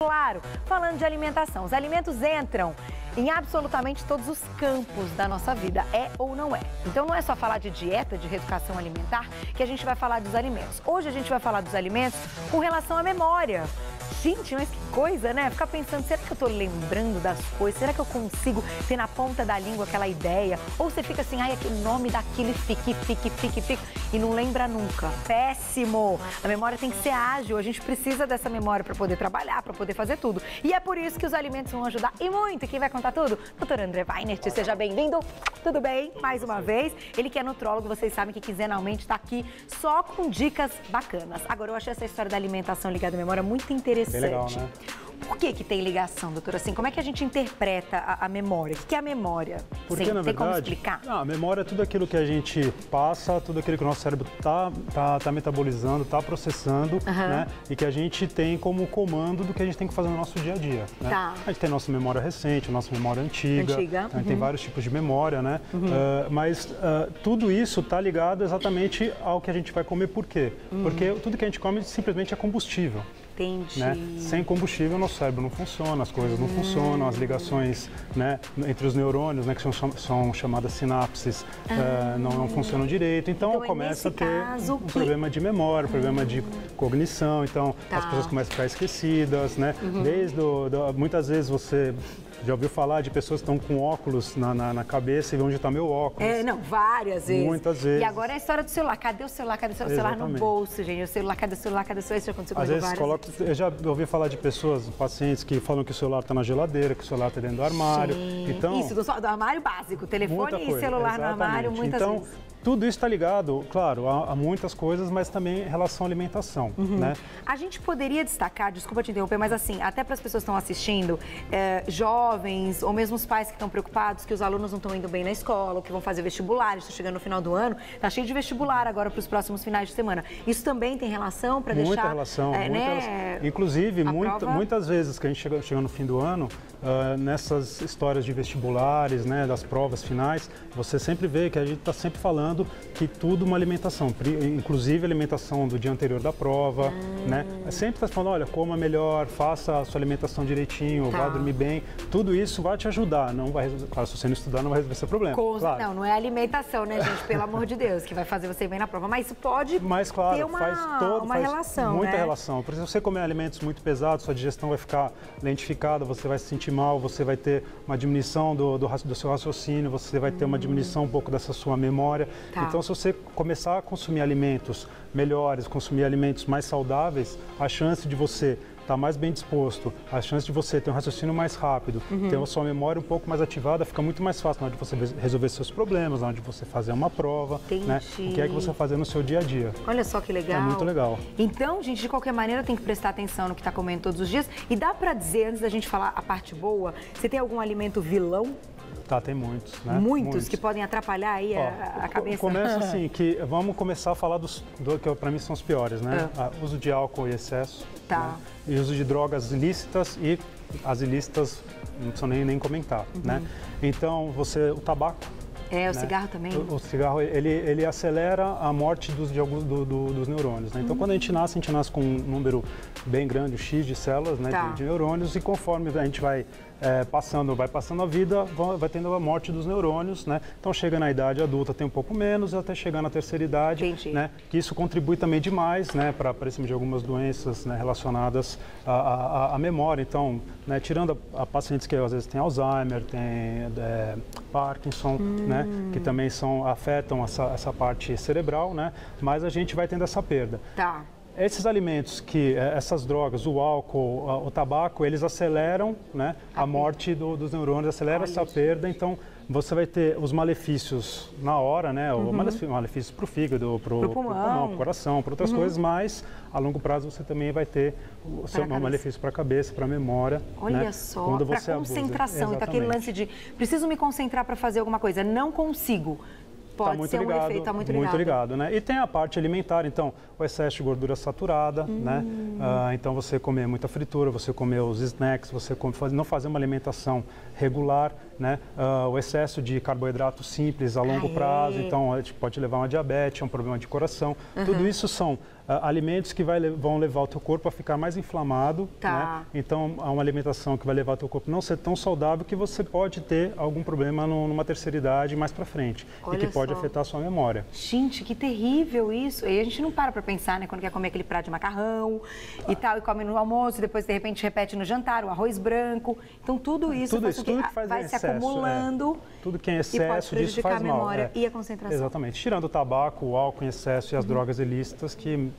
Claro, falando de alimentação, os alimentos entram em absolutamente todos os campos da nossa vida, é ou não é. Então não é só falar de dieta, de reeducação alimentar, que a gente vai falar dos alimentos. Hoje a gente vai falar dos alimentos com relação à memória. Gente, mas que coisa, né? Ficar pensando, será que eu tô lembrando das coisas? Será que eu consigo ter na ponta da língua aquela ideia? Ou você fica assim, ai, aquele nome daquilo fica, e não lembra nunca. Péssimo! A memória tem que ser ágil, a gente precisa dessa memória para poder trabalhar, para poder fazer tudo. E é por isso que os alimentos vão ajudar e muito. Quem vai contar tudo? Doutor André Weinert, seja bem-vindo. Tudo bem? Mais uma vez. Ele que é nutrólogo, vocês sabem que quinzenalmente está aqui só com dicas bacanas. Agora, eu achei essa história da alimentação ligada à memória muito interessante. Bem legal, né? Por que tem ligação, doutora? Assim, como é que a gente interpreta a memória? O que é a memória? Porque, Sim, na tem como verdade, explicar? a memória é tudo aquilo que a gente passa, tudo aquilo que o nosso cérebro tá metabolizando, tá processando, né? E que a gente tem como comando do que a gente tem que fazer no nosso dia a dia, né? Tá. A gente tem nossa memória recente, nossa memória antiga. A gente tem vários tipos de memória, né? Mas tudo isso tá ligado exatamente ao que a gente vai comer. Por quê? Porque tudo que a gente come simplesmente é combustível. Entendi. Né? Sem combustível, nosso cérebro não funciona, as coisas não funcionam, as ligações, né, entre os neurônios, né, que são chamadas sinapses, não funcionam direito. Então começa a ter um problema de memória, um problema de cognição. Então as pessoas começam a ficar esquecidas, né? Muitas vezes você já ouviu falar de pessoas que estão com óculos na cabeça e vão onde está meu óculos? Não, várias vezes. Muitas vezes. E agora é a história do celular. Cadê o celular? Cadê o celular? O celular no bolso, gente. O celular, cadê o celular? Cadê o celular? Isso já aconteceu comigo várias vezes. Eu já ouvi falar de pessoas, pacientes, que falam que o celular está na geladeira, que o celular está dentro do armário. Então, isso, do armário básico. Telefone e celular no armário, muitas vezes. Tudo isso está ligado, claro, a muitas coisas, mas também em relação à alimentação, né? A gente poderia destacar, desculpa te interromper, mas assim, até para as pessoas que estão assistindo, jovens ou mesmo os pais que estão preocupados que os alunos não estão indo bem na escola, ou que vão fazer vestibular, está chegando no final do ano, está cheio de vestibular agora para os próximos finais de semana. Isso também tem relação para deixar... Muita relação. Inclusive, muitas vezes que a gente chega no fim do ano, nessas histórias de vestibulares, né, das provas finais, você sempre vê que a gente está sempre falando que tudo uma alimentação, inclusive a alimentação do dia anterior da prova, né? Sempre está falando, olha, coma melhor, faça a sua alimentação direitinho, vá dormir bem, tudo isso vai te ajudar, não vai resolver, claro, se você não estudar não vai resolver esse problema. Claro. Não é a alimentação, né, gente, pelo amor de Deus, que vai fazer você ir bem na prova, mas isso pode ter uma relação, muita né? relação, por exemplo, se você comer alimentos muito pesados, sua digestão vai ficar lentificada, você vai se sentir mal, você vai ter uma diminuição do seu raciocínio, você vai ter uma diminuição um pouco dessa sua memória. Então, se você começar a consumir alimentos melhores, consumir alimentos mais saudáveis, a chance de você estar mais bem disposto, a chance de você ter um raciocínio mais rápido, ter a sua memória um pouco mais ativada, fica muito mais fácil na hora de você resolver seus problemas, na hora de você fazer uma prova, né? O que é que você vai fazer no seu dia a dia. Olha só que legal. É muito legal. Então, gente, de qualquer maneira, tem que prestar atenção no que está comendo todos os dias. E dá para dizer, antes da gente falar a parte boa, você tem algum alimento vilão? Tem muitos, né? Muitos que podem atrapalhar aí a cabeça. Começa assim, que vamos começar a falar que para mim são os piores, né? Uso de álcool em excesso, né? E uso de drogas ilícitas e as ilícitas não precisam nem comentar, né? Então, o tabaco. O cigarro também? O cigarro, ele acelera a morte dos neurônios, né? Então, quando a gente nasce com um número bem grande, X de células, né, de neurônios, e conforme a gente vai passando a vida, vai tendo a morte dos neurônios, né? Então, chega na idade adulta, tem um pouco menos, até chegar na terceira idade, né? Que isso contribui também demais, né, para aparecimento de algumas doenças, né, relacionadas à memória. Então, né, tirando a pacientes que às vezes têm Alzheimer, têm Parkinson, né, que também afetam essa parte cerebral, né? Mas a gente vai tendo essa perda. Esses alimentos, essas drogas, o álcool, o tabaco, eles aceleram, né, a morte dos neurônios, acelera essa perda. Então, você vai ter os malefícios na hora, né? Malefícios para o fígado, para o pulmão, para o coração, para outras coisas, mas a longo prazo você também vai ter o seu malefício para a cabeça, para a memória. Olha só, para concentração. Então, aquele lance de preciso me concentrar para fazer alguma coisa, não consigo. Pode ser um efeito, está muito ligado, né? E tem a parte alimentar, então, o excesso de gordura saturada, né? Então, você comer muita fritura, você comer os snacks, você não fazer uma alimentação regular, né? O excesso de carboidrato simples a longo prazo, então, pode levar a uma diabetes, um problema de coração. Tudo isso são alimentos que vão levar o teu corpo a ficar mais inflamado, né? Então, é uma alimentação que vai levar o teu corpo a não ser tão saudável que você pode ter algum problema numa terceira idade mais para frente. Olha e que pode só. afetar a sua memória. Gente, que terrível isso. E a gente não para pensar, né, quando quer comer aquele prato de macarrão e tal, e come no almoço, e depois, de repente, repete no jantar, o arroz branco. Então, tudo isso tudo que faz vai se excesso, acumulando. Tudo que é E excesso pode disso prejudicar faz a mal. memória e a concentração. Exatamente. Tirando o tabaco, o álcool em excesso e as drogas ilícitas, que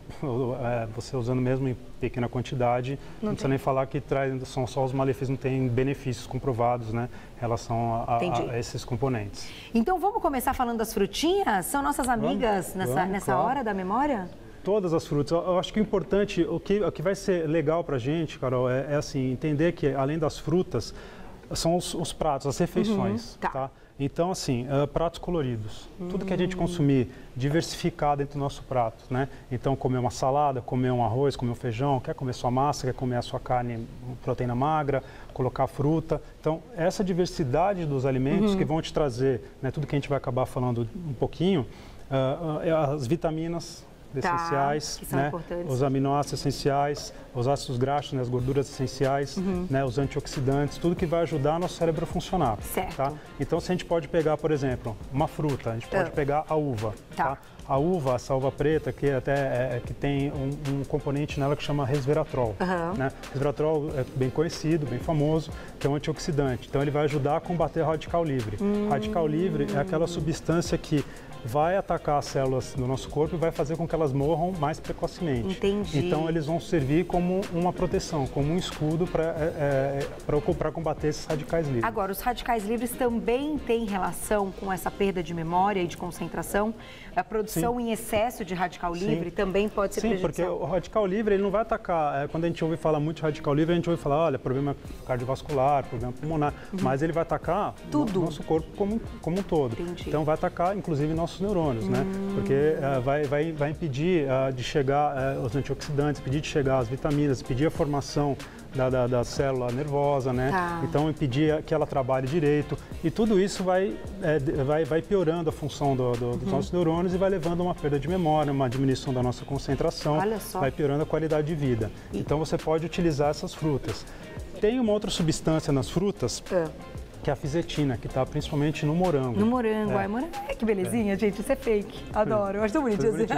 você usando mesmo em pequena quantidade, não precisa nem falar que são só os malefícios, não tem benefícios comprovados, né, em relação a esses componentes. Então, vamos começar falando das frutinhas? São nossas amigas nessa hora da memória? Todas as frutas. Eu acho que o importante, o que vai ser legal para a gente, Carol, é assim, entender que além das frutas, são os pratos, as refeições, tá? Então, assim, pratos coloridos. Tudo que a gente consumir, diversificar dentro do nosso prato, né? Então, comer uma salada, comer um arroz, comer um feijão, quer comer sua massa, quer comer a sua carne, proteína magra, colocar fruta. Então, essa diversidade dos alimentos que vão te trazer, né, tudo que a gente vai acabar falando um pouquinho, as vitaminas essenciais, que são né? importantes. Os aminoácidos essenciais, os ácidos graxos, né? As gorduras essenciais, né? Os antioxidantes, tudo que vai ajudar nosso cérebro a funcionar. Certo. Tá? Então, se a gente pode pegar, por exemplo, uma fruta, a gente pode pegar a uva. Tá? A uva, essa uva preta, que que tem um componente nela que chama resveratrol. Né? Resveratrol é bem conhecido, bem famoso, que é um antioxidante. Então, ele vai ajudar a combater o radical livre. Radical livre é aquela substância que vai atacar as células do nosso corpo e vai fazer com que elas morram mais precocemente. Entendi. Então, eles vão servir como uma proteção, como um escudo para combater esses radicais livres. Agora, os radicais livres também têm relação com essa perda de memória e de concentração? A produção em excesso de radical livre também pode ser prejudicial? Sim, porque o radical livre ele não vai atacar. Quando a gente ouve falar muito de radical livre, a gente ouve falar, olha, problema cardiovascular, problema pulmonar, mas ele vai atacar o nosso corpo como um todo. Entendi. Então, vai atacar, inclusive, nossos neurônios, né? Porque vai impedir de chegar os antioxidantes, impedir de chegar as vitaminas, impedir a formação da célula nervosa, né? Então, impedir que ela trabalhe direito. E tudo isso vai piorando a função dos nossos neurônios e vai levando a uma perda de memória, uma diminuição da nossa concentração, vai piorando a qualidade de vida. Então, você pode utilizar essas frutas. Tem uma outra substância nas frutas, que é a fisetina, que está principalmente no morango. No morango, morango. Que belezinha, gente, isso é fake. Adoro, eu acho tão bonitinho assim.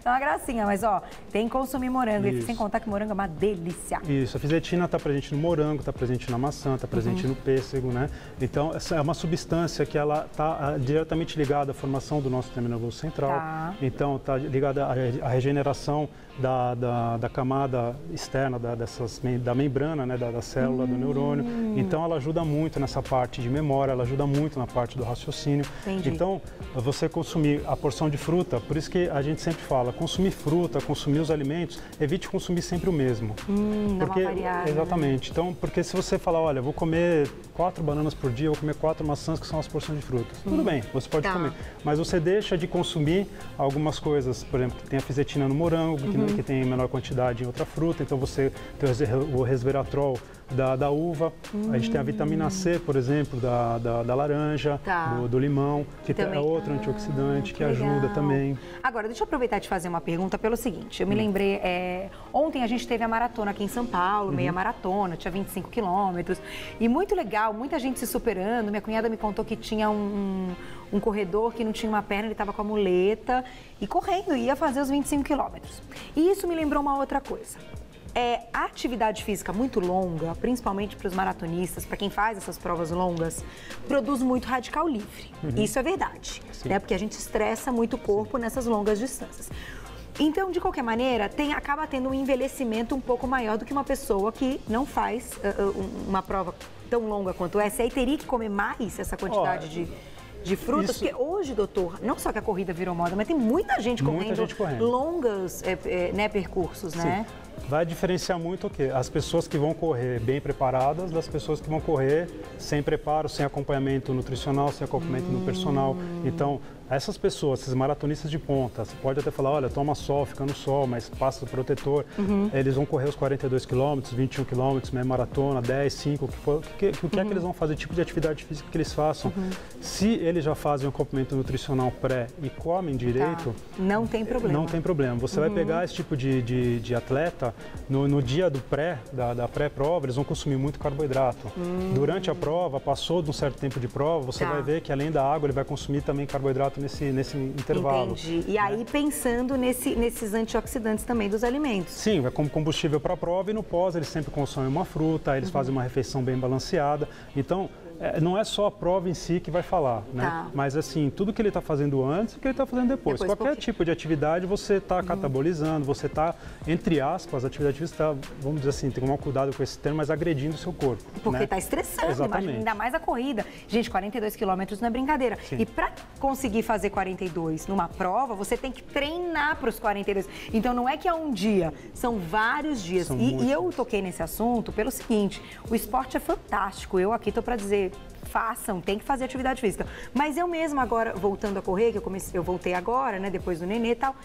É uma gracinha, mas ó, tem que consumir morango, e sem contar que morango é uma delícia. Isso, a fisetina está presente no morango, está presente na maçã, está presente no pêssego, né? Então, essa é uma substância que ela está diretamente ligada à formação do nosso sistema nervoso central. Então, está ligada à regeneração da camada externa da membrana, né, da célula, do neurônio. Então, ela ajuda muito nessa parte de memória, ela ajuda muito na parte do raciocínio. Entendi. Então, você consumir a porção de fruta, por isso que a gente sempre fala, consumir fruta, consumir os alimentos, evite consumir sempre o mesmo. Porque, uma variável, exatamente. Então, porque se você falar, olha, vou comer 4 bananas por dia, vou comer 4 maçãs, que são as porções de frutas. Tudo bem, você pode comer. Mas você deixa de consumir algumas coisas, por exemplo, que tem a fisetina no morango, que tem menor quantidade em outra fruta, então você tem o resveratrol da uva, a gente tem a vitamina C, por exemplo, da laranja, do limão, que é outro antioxidante que ajuda também. Agora, deixa eu aproveitar e te fazer uma pergunta pelo seguinte, eu me lembrei, ontem a gente teve a maratona aqui em São Paulo, meia maratona, tinha 25 quilômetros, e muito legal, muita gente se superando, minha cunhada me contou que tinha um corredor que não tinha uma perna, ele estava com a muleta e correndo, ia fazer os 25 quilômetros. E isso me lembrou uma outra coisa. A atividade física muito longa, principalmente para os maratonistas, para quem faz essas provas longas, produz muito radical livre. Isso é verdade, né? Porque a gente estressa muito o corpo nessas longas distâncias. Então, de qualquer maneira, acaba tendo um envelhecimento um pouco maior do que uma pessoa que não faz uma prova tão longa quanto essa. E aí teria que comer mais essa quantidade de frutas, porque hoje, doutor, não só que a corrida virou moda, mas tem muita gente correndo longas percursos, né? Sim. Vai diferenciar muito o quê? As pessoas que vão correr bem preparadas das pessoas que vão correr sem preparo, sem acompanhamento nutricional, sem acompanhamento no personal. Então, Essas pessoas, esses maratonistas de ponta, você pode até falar, olha, toma sol, fica no sol, mas passa o protetor. Eles vão correr os 42 quilômetros, 21 quilômetros, meia maratona, 10, 5, o que é que eles vão fazer, tipo de atividade física que eles façam. Se eles já fazem um acompanhamento nutricional pré e comem direito... Não tem problema. Não tem problema. Você vai pegar esse tipo de atleta, no dia do da pré-prova, eles vão consumir muito carboidrato. Durante a prova, passou de um certo tempo de prova, você vai ver que além da água, ele vai consumir também carboidrato nesse intervalo. Entendi. E aí, pensando nesses antioxidantes também dos alimentos. Sim, vai como combustível para a prova e no pós eles sempre consomem uma fruta, eles fazem uma refeição bem balanceada. Então, não é só a prova em si que vai falar, né? Mas assim, tudo que ele está fazendo antes e o que ele está fazendo depois. Qualquer tipo de atividade você está catabolizando, você está, entre aspas, a atividade física, vamos dizer assim, tem que tomar cuidado com esse termo, mas agredindo o seu corpo. Porque está estressando, imagina, ainda mais a corrida. Gente, 42 quilômetros não é brincadeira. Sim. E para conseguir fazer 42 numa prova, você tem que treinar para os 42. Então não é que é um dia, são vários dias. E eu toquei nesse assunto pelo seguinte, o esporte é fantástico. Eu aqui estou para dizer, façam, tem que fazer atividade física. Mas eu mesma agora, voltando a correr, que eu voltei agora, né, depois do nenê e tal,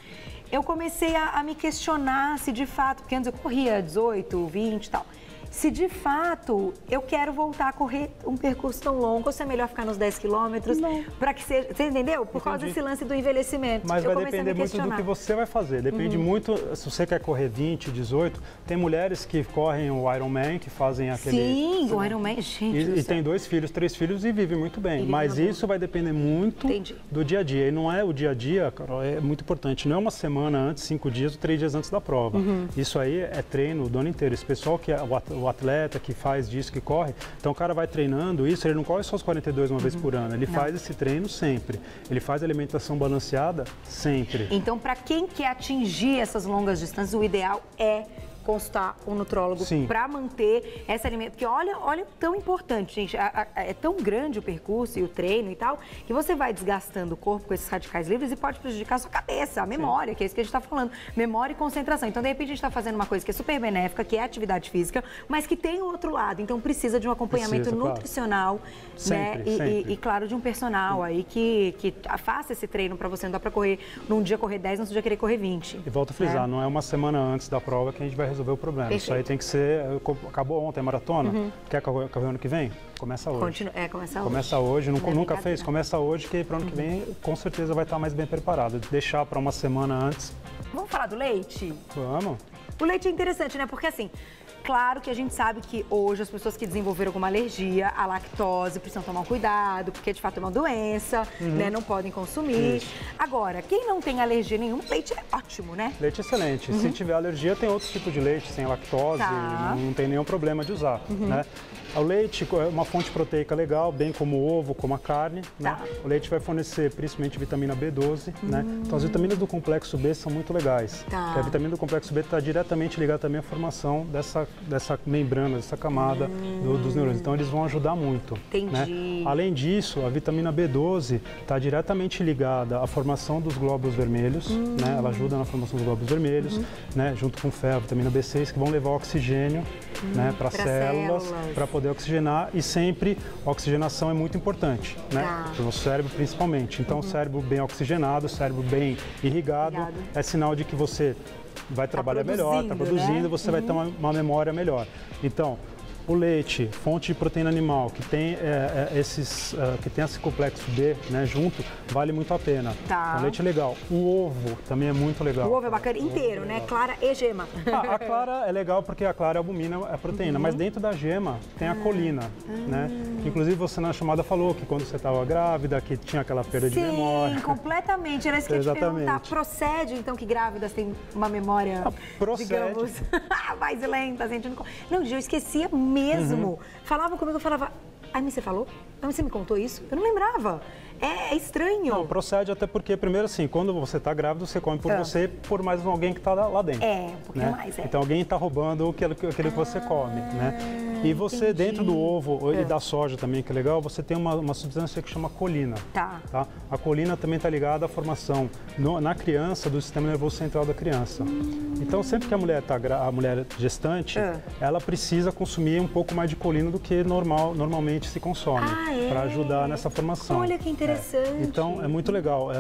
eu comecei a me questionar se de fato, porque antes eu corria 18, 20 e tal, se de fato eu quero voltar a correr um percurso tão longo, ou se é melhor ficar nos 10 quilômetros, para que seja, você entendeu? Por causa desse lance do envelhecimento. Mas vai depender muito do que você vai fazer, depende muito, se você quer correr 20, 18, tem mulheres que correm o Ironman, que fazem aquele... Sim, o Ironman, gente. E tem 2 filhos, 3 filhos e vive muito bem, mas isso vai depender muito do dia a dia. E não é o dia a dia, Carol, é muito importante, não é uma semana antes, 5 dias ou 3 dias antes da prova. Isso aí é treino o ano inteiro. Esse pessoal que é o atleta que faz disso, que corre, então o cara vai treinando isso, ele não corre só os 42 uma vez por ano, ele faz esse treino sempre, ele faz alimentação balanceada sempre. Então, para quem quer atingir essas longas distâncias, o ideal é consultar um nutrólogo para manter essa alimentação. Porque olha tão importante, gente. É tão grande o percurso e o treino e tal, que você vai desgastando o corpo com esses radicais livres e pode prejudicar a sua cabeça, a memória, que é isso que a gente está falando. Memória e concentração. Então, de repente, a gente está fazendo uma coisa que é super benéfica, que é a atividade física, mas que tem o outro lado. Então, precisa de um acompanhamento nutricional, né? E, claro, de um personal aí que faça esse treino para você. Não dá para correr num dia correr 10, no outro dia querer correr 20. E volto a frisar, não é uma semana antes da prova que a gente vai resolver o problema. Perfeito. Isso aí tem que ser... Acabou ontem a maratona, quer correr ano que vem? Começa hoje. Começa hoje. Começa hoje, nunca fez? Começa hoje, que para o ano que vem com certeza vai estar mais bem preparado. Deixar para uma semana antes. Vamos falar do leite? Vamos. O leite é interessante, né? Porque assim... Claro que a gente sabe que hoje as pessoas que desenvolveram alguma alergia à lactose precisam tomar cuidado, porque de fato é uma doença, né? Não podem consumir. Isso. Agora, quem não tem alergia nenhuma, leite é ótimo, né? Leite é excelente. Se tiver alergia, tem outros tipos de leite, sem lactose, não tem nenhum problema de usar, né? O leite é uma fonte proteica legal, bem como o ovo, como a carne, né? O leite vai fornecer principalmente vitamina B12, né? Então as vitaminas do complexo B são muito legais. Porque a vitamina do complexo B está diretamente ligada também à formação dessa membrana, dessa camada dos neurônios. Então eles vão ajudar muito. Entendi. Né? Além disso, a vitamina B12 está diretamente ligada à formação dos glóbulos vermelhos, né? Ela ajuda na formação dos glóbulos vermelhos, né? Junto com ferro, vitamina B6, que vão levar oxigênio, né? Para células, para poder oxigenar, e sempre a oxigenação é muito importante, né? Para o nosso cérebro principalmente. Então, o cérebro bem oxigenado, o cérebro bem irrigado, é sinal de que você vai trabalhar melhor, está produzindo, né? Você vai ter uma memória melhor. Então, o leite, fonte de proteína animal, que tem esse complexo B, né, junto, vale muito a pena. O leite é legal. O ovo também é muito legal. O ovo é bacana inteiro, né? Clara e gema. A clara é legal porque a clara albumina a proteína, mas dentro da gema tem a colina, né? Inclusive você na chamada falou que quando você estava grávida, que tinha aquela perda de memória. Sim, completamente. Era isso que eu ia te perguntar. Procede, então, que grávidas têm uma memória, digamos, mais lenta? A gente não, eu esquecia mesmo. Falava comigo, eu falava, você falou? Você me contou isso? Eu não lembrava. É estranho. Não, procede até porque, primeiro assim, quando você está grávido, você come por você, por mais alguém que está lá dentro. Um pouquinho mais, Então alguém está roubando aquilo que você come, né? E você, dentro do ovo e da soja também, que é legal, você tem uma substância que chama colina. Tá? A colina também está ligada à formação na criança do sistema nervoso central da criança. Então, sempre que a mulher mulher gestante, ela precisa consumir um pouco mais de colina do que normalmente se consome. para ajudar nessa formação. Olha que interessante. Então, é muito legal.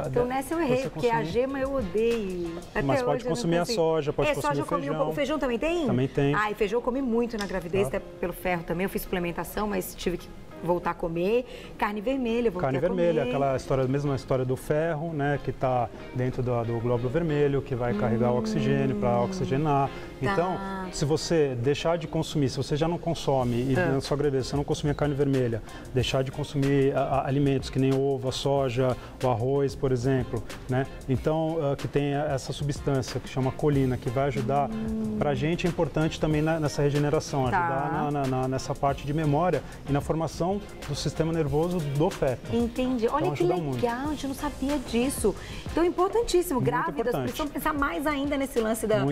Então, nessa eu errei, porque a gema eu odeio. Mas pode consumir a soja, pode consumir o feijão. O feijão também tem? Também tem. E feijão eu comi muito na gravidez, até pelo ferro também. Eu fiz suplementação, mas tive que voltar a comer. Carne vermelha, Carne vermelha, aquela história, mesma história do ferro, né, que está dentro do glóbulo vermelho, que vai carregar o oxigênio para oxigenar. Então, se você deixar de consumir, se você já não consome, e na sua gravidez você não consumir a carne vermelha, deixar de consumir alimentos que nem o ovo, a soja, o arroz, por exemplo, né? Então, que tem essa substância que chama colina, que vai ajudar, para a gente é importante também nessa regeneração, ajudar nessa parte de memória e na formação do sistema nervoso do feto. Entendi. Olha então, que legal, a gente não sabia disso. Então, importantíssimo. Grávidas precisam pensar mais ainda nesse lance da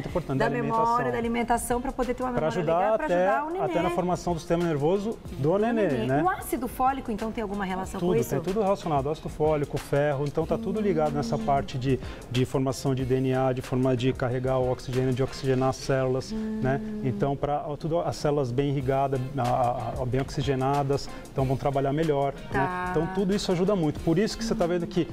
memória, da alimentação, para poder ter uma memória legal, para ajudar o neném. Até na formação do sistema nervoso do neném, né? O ácido fólico, então, tem alguma relação com isso? Tem tudo relacionado, ácido fólico, ferro, então tá tudo ligado nessa parte de formação de DNA, de forma de carregar o oxigênio, de oxigenar as células, né? Então, para tudo as células bem irrigadas, bem oxigenadas, então vão trabalhar melhor, né? Então tudo isso ajuda muito. Por isso que você está vendo que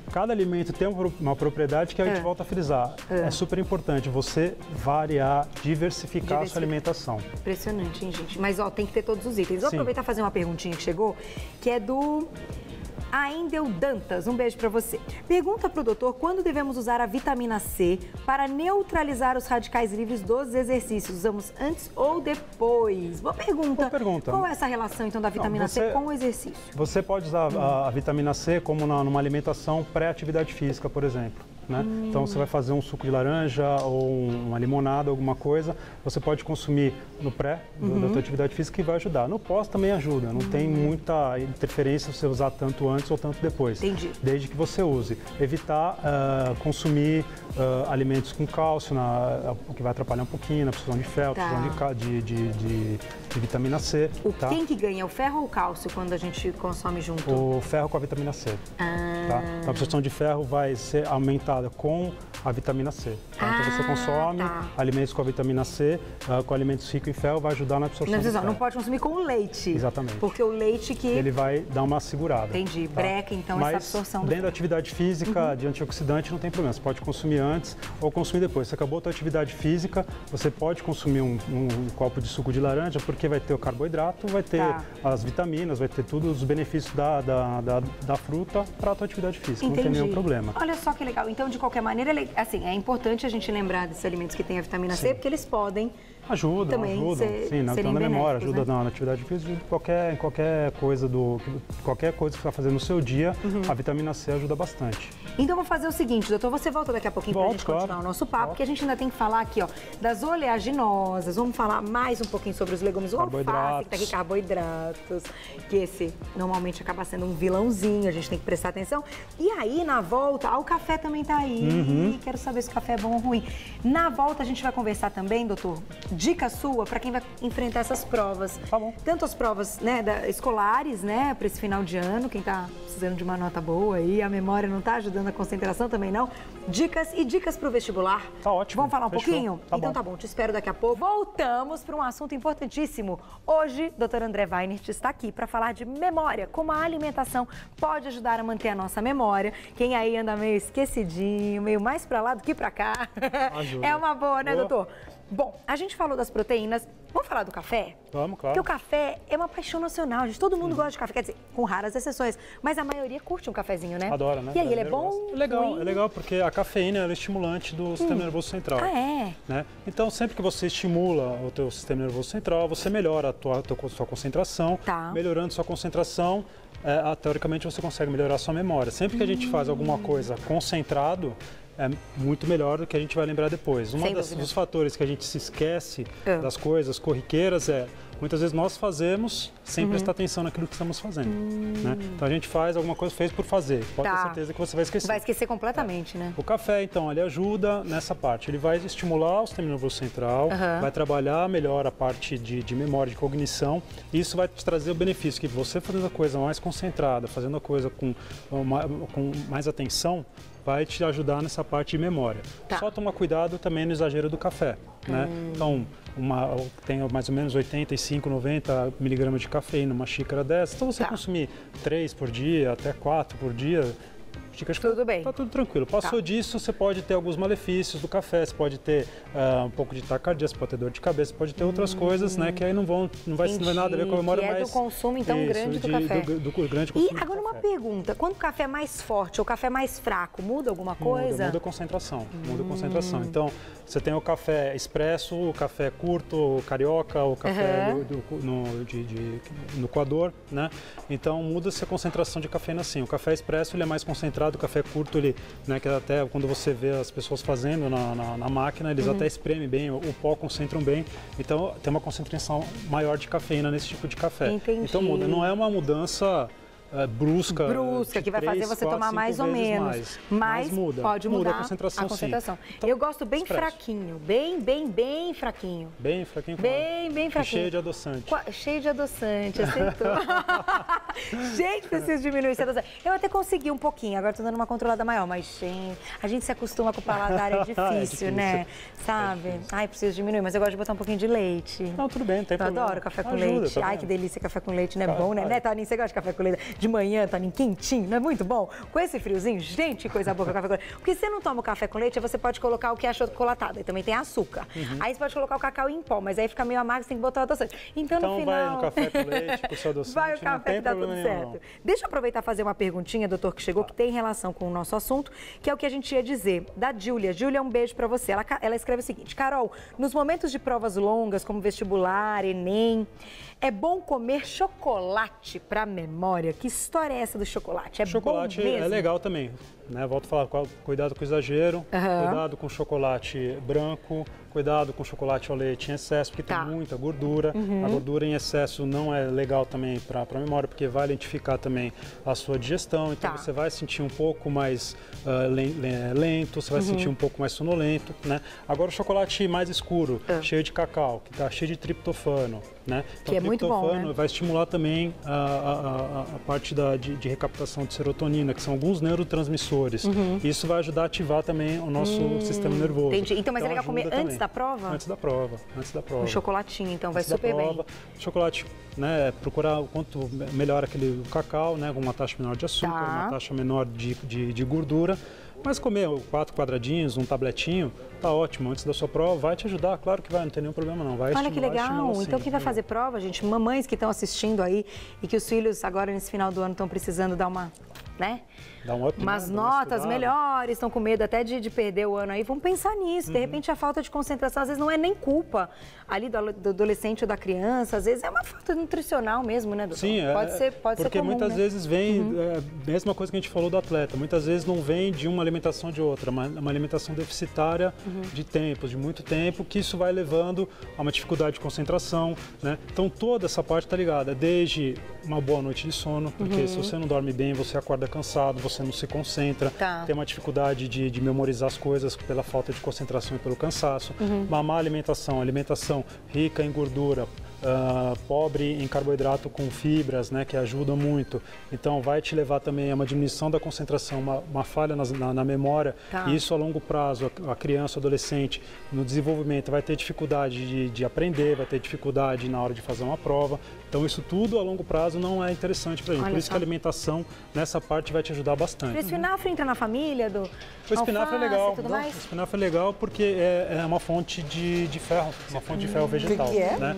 cada alimento tem uma propriedade que a gente volta a frisar. É super importante você variar, diversificar a sua alimentação. Impressionante, hein, gente? Mas tem que ter todos os itens. Vou aproveitar e fazer uma perguntinha que chegou, que é do Aindel Dantas. Um beijo para você. Pergunta para o doutor quando devemos usar a vitamina C para neutralizar os radicais livres dos exercícios. Usamos antes ou depois? Boa pergunta. Qual é essa relação, então, da vitamina C com o exercício? Você pode usar a vitamina C como numa alimentação pré-atividade física, por exemplo. Né? Então, você vai fazer um suco de laranja ou uma limonada, alguma coisa, você pode consumir no pré da tua atividade física, que vai ajudar. No pós também ajuda, não tem muita interferência se você usar tanto antes ou tanto depois. Entendi. Desde que você use. Evitar consumir alimentos com cálcio, que vai atrapalhar um pouquinho na absorção de ferro, de vitamina C. Quem que ganha, o ferro ou o cálcio, quando a gente consome junto? O ferro com a vitamina C. Tá? Então, a absorção de ferro vai ser aumentada com a vitamina C. Tá? Então você consome alimentos com a vitamina C, com alimentos ricos em ferro, vai ajudar na absorção do ferro. Não pode consumir com o leite. Exatamente. Porque o leite que... ele vai dar uma segurada. Entendi. Tá? Breca, então, essa absorção do dentro da atividade física de antioxidante não tem problema. Você pode consumir antes ou consumir depois. Você acabou a tua atividade física, você pode consumir um copo de suco de laranja, porque vai ter o carboidrato, vai ter as vitaminas, vai ter todos os benefícios da fruta para a tua atividade física. Entendi. Não tem nenhum problema. Olha só que legal. Então, de qualquer maneira, assim, é importante a gente lembrar desses alimentos que têm a vitamina C, porque eles podem ajudam. Sim, na memória, ajuda na atividade física, em qualquer coisa que você está fazendo no seu dia, a vitamina C ajuda bastante. Então, vou fazer o seguinte, doutor, você volta daqui a pouquinho para a gente continuar o nosso papo, porque a gente ainda tem que falar aqui, das oleaginosas, vamos falar mais um pouquinho sobre os legumes, o alface, que tá aqui, carboidratos, que esse normalmente acaba sendo um vilãozinho, a gente tem que prestar atenção. E aí, na volta, o café também tá aí, quero saber se o café é bom ou ruim. Na volta, a gente vai conversar também, doutor, dica sua para quem vai enfrentar essas provas. Tá bom. Tanto as provas, escolares, para esse final de ano, quem tá precisando de uma nota boa aí, a memória não tá ajudando, a concentração também não. Dicas para o vestibular. Tá ótimo. Vamos falar um pouquinho? Tá então bom. Tá bom, te espero daqui a pouco. Voltamos para um assunto importantíssimo. Hoje, Dr. André Weinert está aqui para falar de memória, como a alimentação pode ajudar a manter a nossa memória. Quem aí anda meio esquecidinho, meio mais para lá do que para cá, ajuda. É uma boa, né, doutor? Bom, a gente falou das proteínas, vamos falar do café? Vamos, claro. Porque o café é uma paixão nacional, gente. Todo mundo gosta de café, quer dizer, com raras exceções, mas a maioria curte um cafezinho, né? Adora, né? E aí, ele é bom? É legal porque a cafeína é estimulante do sistema nervoso central. Né? Então, sempre que você estimula o teu sistema nervoso central, você melhora a sua concentração. Melhorando sua concentração, teoricamente você consegue melhorar a sua memória. Sempre que a gente faz alguma coisa concentrado, é muito melhor do que a gente vai lembrar depois. Dos fatores que a gente se esquece das coisas corriqueiras muitas vezes nós fazemos sem prestar atenção naquilo que estamos fazendo. Né? Então a gente faz alguma coisa, fez por fazer. Pode ter certeza que você vai esquecer. Vai esquecer completamente, né? O café, então, ele ajuda nessa parte. Ele vai estimular o sistema nervoso central, vai trabalhar melhor a parte de memória, de cognição. E isso vai te trazer o benefício que você fazendo a coisa mais concentrada, fazendo a coisa com mais atenção, vai te ajudar nessa parte de memória. Tá. Só tomar cuidado também no exagero do café, né? Então, tem mais ou menos 85, 90 miligramas de cafeína, uma xícara dessa. Então, você consumir 3 por dia, até 4 por dia, tudo bem. Tá tudo tranquilo. Passou disso, você pode ter alguns malefícios do café, você pode ter um pouco de taquicardia, você pode ter dor de cabeça, você pode ter outras coisas, né? Que aí não vai nada a ver com a memória, que é do consumo, então, grande do café. Do grande consumo. E agora uma pergunta, quando o café é mais forte ou o café é mais fraco, muda alguma coisa? Muda a concentração, muda a concentração. Então, você tem o café expresso, o café curto, o carioca, o café no coador, né? Então, muda-se a concentração de cafeína assim. O café expresso, ele é mais concentrado, o café curto, ele, né, que até quando você vê as pessoas fazendo na máquina, eles até espremem bem, o pó concentram bem, então tem uma concentração maior de cafeína nesse tipo de café. Entendi. Então muda, não é uma mudança brusca que vai fazer você tomar mais ou menos, mas pode mudar a concentração. Então, eu gosto bem fraquinho, bem fraquinho. Bem fraquinho? Bem fraquinho. Cheio de adoçante. Cheio de adoçante, acertou. Gente, preciso diminuir esse adoçante. Eu até consegui um pouquinho, agora tô dando uma controlada maior, mas gente, a gente se acostuma com o paladar, é difícil, né? Sabe? Ai, preciso diminuir, mas eu gosto de botar um pouquinho de leite. Não, tudo bem, não tem problema. Eu adoro café com leite. Ai, que delícia, café com leite, não é bom, né? Né, Toninho, você gosta de café com leite? De manhã, Toninho, quentinho, não é muito bom? Com esse friozinho, gente, que coisa boa com café com leite. Porque se você não toma o café com leite, você pode colocar o que é chocolatado, e também tem açúcar. Aí você pode colocar o cacau em pó, mas aí fica meio amargo, você tem que botar o adoçante. Então, no final... vai no café com leite, com o seu adoçante, vai o café que dá tudo certo. Deixa eu aproveitar e fazer uma perguntinha, doutor, que chegou, que tem relação com o nosso assunto, que é o que a gente ia dizer, da Júlia. Júlia, um beijo pra você. Ela escreve o seguinte: Carol, nos momentos de provas longas, como vestibular, Enem, é bom comer chocolate para memória? Que história é essa do chocolate? É chocolate bom mesmo? É legal também, né? Volto a falar, cuidado com o exagero, cuidado com o chocolate branco, cuidado com o chocolate ao leite em excesso, porque tem muita gordura. A gordura em excesso não é legal também para a memória, porque vai lentificar também a sua digestão. Então você vai sentir um pouco mais lento, você vai sentir um pouco mais sonolento, né? Agora o chocolate mais escuro, cheio de cacau, que está cheio de triptofano, né? Então, que é muito bom, né? Vai estimular também a parte de recaptação de serotonina, que são alguns neurotransmissores. Isso vai ajudar a ativar também o nosso sistema nervoso. Entendi. Então, mas é legal comer antes da prova? Antes da prova. Um chocolatinho, então, vai super bem. Chocolate, né? Procurar o quanto melhor aquele cacau, né? Com uma taxa menor de açúcar, uma taxa menor de gordura. Mas comer 4 quadradinhos, um tabletinho, tá ótimo. Antes da sua prova, vai te ajudar, claro que vai, não tem nenhum problema não. Vai Olha que legal, sim, então quem vai fazer prova, gente, mamães que estão assistindo aí e que os filhos agora nesse final do ano estão precisando dar uma, né? Dá um up, umas notas melhores, estão com medo até de perder o ano aí, vamos pensar nisso. De repente a falta de concentração, às vezes não é nem culpa ali do adolescente ou da criança, às vezes é uma falta nutricional mesmo, né, doutor? Sim, pode ser porque comum, muitas né? vezes vem, mesma coisa que a gente falou do atleta, muitas vezes não vem de uma alimentação de outra, uma alimentação deficitária de tempos, de muito tempo, que isso vai levando a uma dificuldade de concentração, né? Então toda essa parte está ligada, desde uma boa noite de sono, porque se você não dorme bem, você acorda cansado, você não se concentra, tem uma dificuldade de memorizar as coisas pela falta de concentração e pelo cansaço. Uma má alimentação rica em gordura, pobre em carboidrato com fibras, né, que ajudam muito. Então vai te levar também a uma diminuição da concentração, uma falha na memória, e isso a longo prazo, a criança, o adolescente, no desenvolvimento vai ter dificuldade de aprender, vai ter dificuldade na hora de fazer uma prova. Então isso tudo a longo prazo não é interessante para a gente. Por isso que a alimentação nessa parte vai te ajudar bastante. O espinafre entra na família do O espinafre é legal. O espinafre é legal porque é uma fonte de ferro, uma fonte de ferro vegetal. Que é? Né?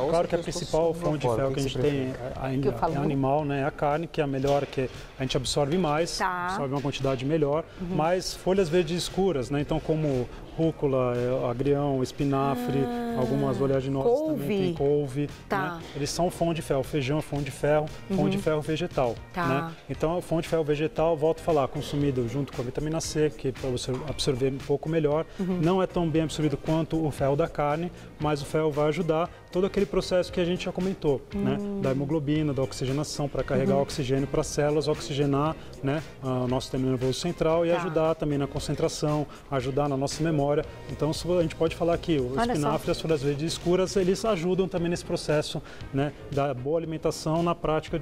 Claro que a principal fonte de ferro que a gente tem é animal, né? É a carne, que é a melhor, que a gente absorve mais, absorve uma quantidade melhor, mas folhas verdes escuras, né? Então como rúcula, agrião, espinafre, algumas oleaginosas também, tem couve, né? Eles são fonte de ferro, feijão é fonte de ferro vegetal, né? Então a fonte de ferro vegetal, volto a falar, consumido junto com a vitamina C, que para você absorver um pouco melhor, não é tão bem absorvido quanto o ferro da carne, mas o ferro vai ajudar todo aquele processo que a gente já comentou, né? Da hemoglobina, da oxigenação, para carregar o oxigênio para as células, oxigenar, né? O nosso sistema nervoso central e ajudar também na concentração, ajudar na nossa memória. memória. Então, a gente pode falar que o espinafre e as folhas verdes escuras, eles ajudam também nesse processo, né, da boa alimentação na prática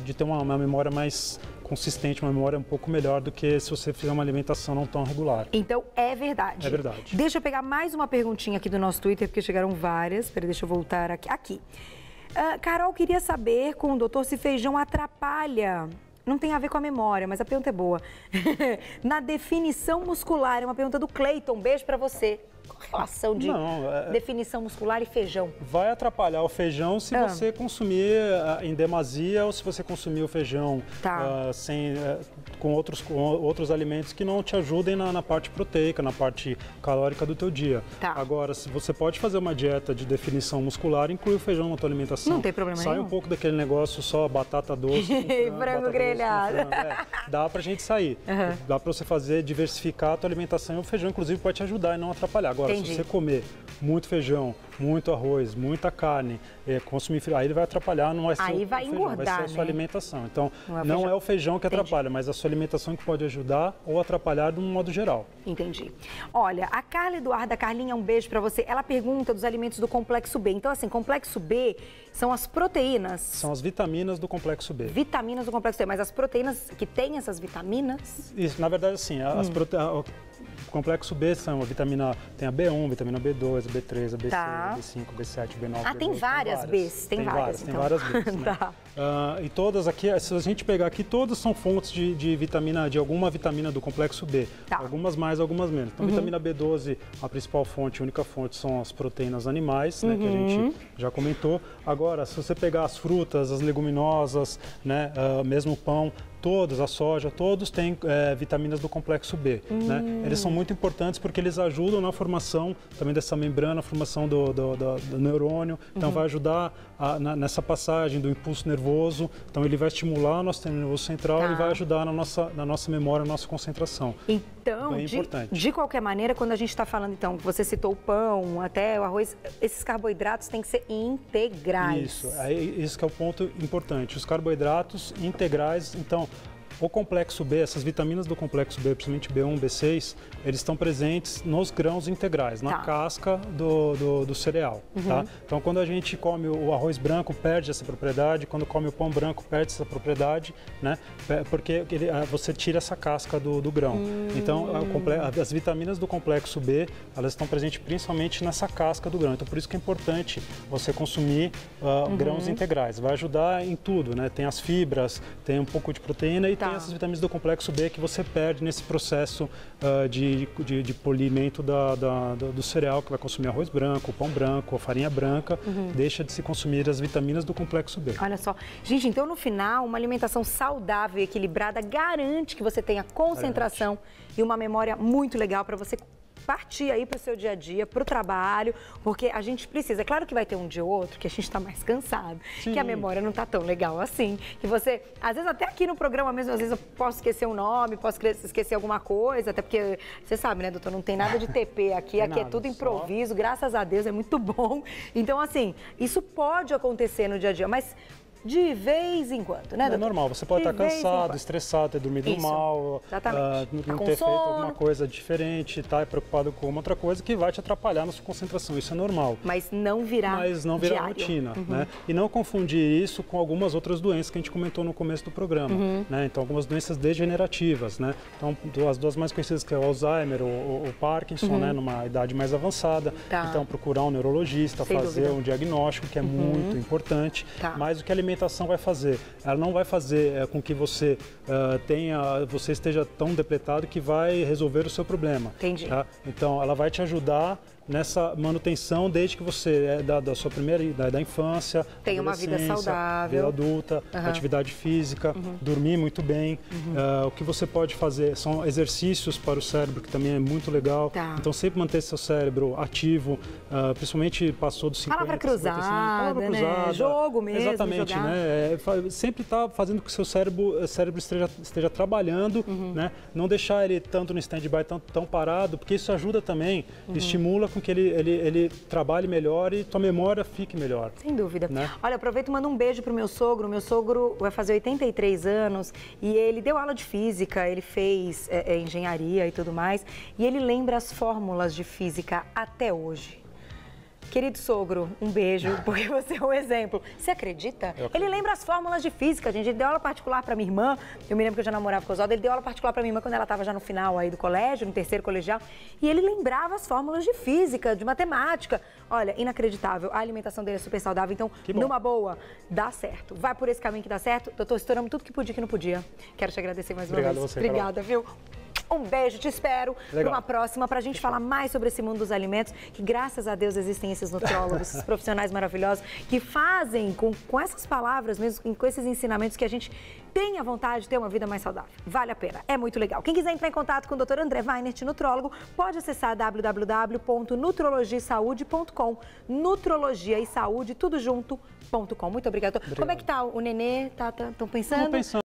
de ter uma memória mais consistente, uma memória um pouco melhor do que se você fizer uma alimentação não tão regular. Então, é verdade. É verdade. Deixa eu pegar mais uma perguntinha aqui do nosso Twitter, porque chegaram várias. Peraí, deixa eu voltar aqui. Carol queria saber com o doutor se feijão atrapalha. Não tem a ver com a memória, mas a pergunta é boa. Na definição muscular, é uma pergunta do Cleiton. Beijo pra você. Qual a relação de definição muscular e feijão? Vai atrapalhar o feijão se você consumir em demasia ou se você consumir o feijão com outros alimentos que não te ajudem na parte proteica, na parte calórica do teu dia. Agora, se você pode fazer uma dieta de definição muscular, inclui o feijão na tua alimentação. Não tem problema nenhum. Sai um pouco daquele negócio só batata doce com frango grelhado. Dá pra gente sair. Dá pra você diversificar a tua alimentação e o feijão, inclusive, pode te ajudar e não atrapalhar. Agora, se você comer muito feijão, muito arroz, muita carne, consumir frio, aí ele vai atrapalhar, não vai ser aí vai engordar, vai ser a sua alimentação. Então, não é o feijão que atrapalha, mas a sua alimentação que pode ajudar ou atrapalhar de um modo geral. Entendi. Olha, a Carla Eduarda, Carlinha, um beijo pra você. Ela pergunta dos alimentos do complexo B. Então, assim, complexo B são as proteínas. São as vitaminas do complexo B. Vitaminas do complexo B, mas as proteínas que têm essas vitaminas? Isso, na verdade, sim. O complexo B são a vitamina, tem a B1, vitamina B2, a B3, a B6, B5, B7, B9, tem várias Bs, tem várias Bs, né? E todas aqui, se a gente pegar aqui, todas são fontes de alguma vitamina do complexo B. Algumas mais, algumas menos. Então, vitamina B12, a principal fonte, a única fonte são as proteínas animais, né, que a gente já comentou. Agora, se você pegar as frutas, as leguminosas, né, mesmo o pão, todos, a soja, todos têm vitaminas do complexo B. Né? Eles são muito importantes porque eles ajudam na formação também dessa membrana, a formação do neurônio. Então, vai ajudar nessa passagem do impulso nervoso. Então, ele vai estimular o nosso sistema nervoso central e vai ajudar na nossa memória, na nossa concentração. Então, de qualquer maneira, quando a gente está falando, então, você citou o pão, até o arroz, esses carboidratos têm que ser integrais. Isso que é o ponto importante. Os carboidratos integrais, então, o complexo B, essas vitaminas do complexo B, principalmente B1, B6, eles estão presentes nos grãos integrais, na casca do cereal. Tá? Então, quando a gente come o arroz branco, perde essa propriedade, quando come o pão branco, perde essa propriedade, né? Porque você tira essa casca do grão. Então, as vitaminas do complexo B, elas estão presentes principalmente nessa casca do grão. Então, por isso que é importante você consumir grãos integrais. Vai ajudar em tudo, né? Tem as fibras, tem um pouco de proteína e tem essas vitaminas do complexo B que você perde nesse processo de polimento do cereal, que vai consumir arroz branco, pão branco, a farinha branca, deixa de se consumir as vitaminas do complexo B. Olha só. Gente, então no final, uma alimentação saudável e equilibrada garante que você tenha concentração e uma memória muito legal para você partir aí para o seu dia a dia, para o trabalho, porque a gente precisa. É claro que vai ter um dia ou outro que a gente está mais cansado, que a memória não está tão legal assim, que você, às vezes até aqui no programa mesmo, às vezes eu posso esquecer um nome, posso esquecer alguma coisa, até porque, você sabe, né, doutor, não tem nada de TP aqui, aqui é tudo improviso, graças a Deus, é muito bom. Então, assim, isso pode acontecer no dia a dia, mas de vez em quando, né, doutor? É normal, você pode estar cansado, estressado, ter dormido mal, não ter feito alguma coisa diferente, estar preocupado com outra coisa que vai te atrapalhar na sua concentração, isso é normal. Mas não virar rotina, né? E não confundir isso com algumas outras doenças que a gente comentou no começo do programa, né? Então, algumas doenças degenerativas, né? Então, as duas mais conhecidas que é o Alzheimer ou o Parkinson, né? Numa idade mais avançada. Então, procurar um neurologista, fazer um diagnóstico, que é muito importante, mas o que a alimentação vai fazer? Ela não vai fazer com que você você esteja tão depletado que vai resolver o seu problema. Entendi. Tá? Então, ela vai te ajudar nessa manutenção desde que você da sua primeira da infância, tem uma vida saudável, vida adulta, atividade física, dormir muito bem. O que você pode fazer são exercícios para o cérebro, que também é muito legal. Então, sempre manter seu cérebro ativo, principalmente passou dos 50, palavra cruzada, né? Jogo mesmo. Exatamente, né? Sempre tá fazendo com que o seu cérebro esteja trabalhando, né? Não deixar ele tanto no stand-by, tão parado, porque isso ajuda também, estimula com que ele trabalhe melhor e tua memória fique melhor. Sem dúvida. Né? Olha, aproveito e mando um beijo pro meu sogro. Meu sogro vai fazer 83 anos e ele deu aula de física, ele fez engenharia e tudo mais. E ele lembra as fórmulas de física até hoje. Querido sogro, um beijo, porque você é um exemplo. Você acredita? Ele lembra as fórmulas de física, gente. Ele deu aula particular para minha irmã. Eu me lembro que eu já namorava com o Oswaldo. Ele deu aula particular para minha irmã quando ela estava já no final aí do colégio, no terceiro colegial. E ele lembrava as fórmulas de física, de matemática. Olha, inacreditável. A alimentação dele é super saudável. Então, numa boa, dá certo. Vai por esse caminho que dá certo. Doutor, estouramos tudo que podia e que não podia. Quero te agradecer mais uma vez. Obrigado a você, Obrigada, Carol. viu? Um beijo, te espero para uma próxima, para a gente falar mais sobre esse mundo dos alimentos, que graças a Deus existem esses nutriólogos, esses profissionais maravilhosos, que fazem com essas palavras mesmo, com esses ensinamentos, que a gente tenha vontade de ter uma vida mais saudável. Vale a pena, é muito legal. Quem quiser entrar em contato com o Dr. André Weinert, nutrólogo, pode acessar www.nutrologiasaude.com, nutrologia e saúde, tudo junto.com. Muito obrigada. Como é que tá o nenê? Estão pensando? Estamos pensando.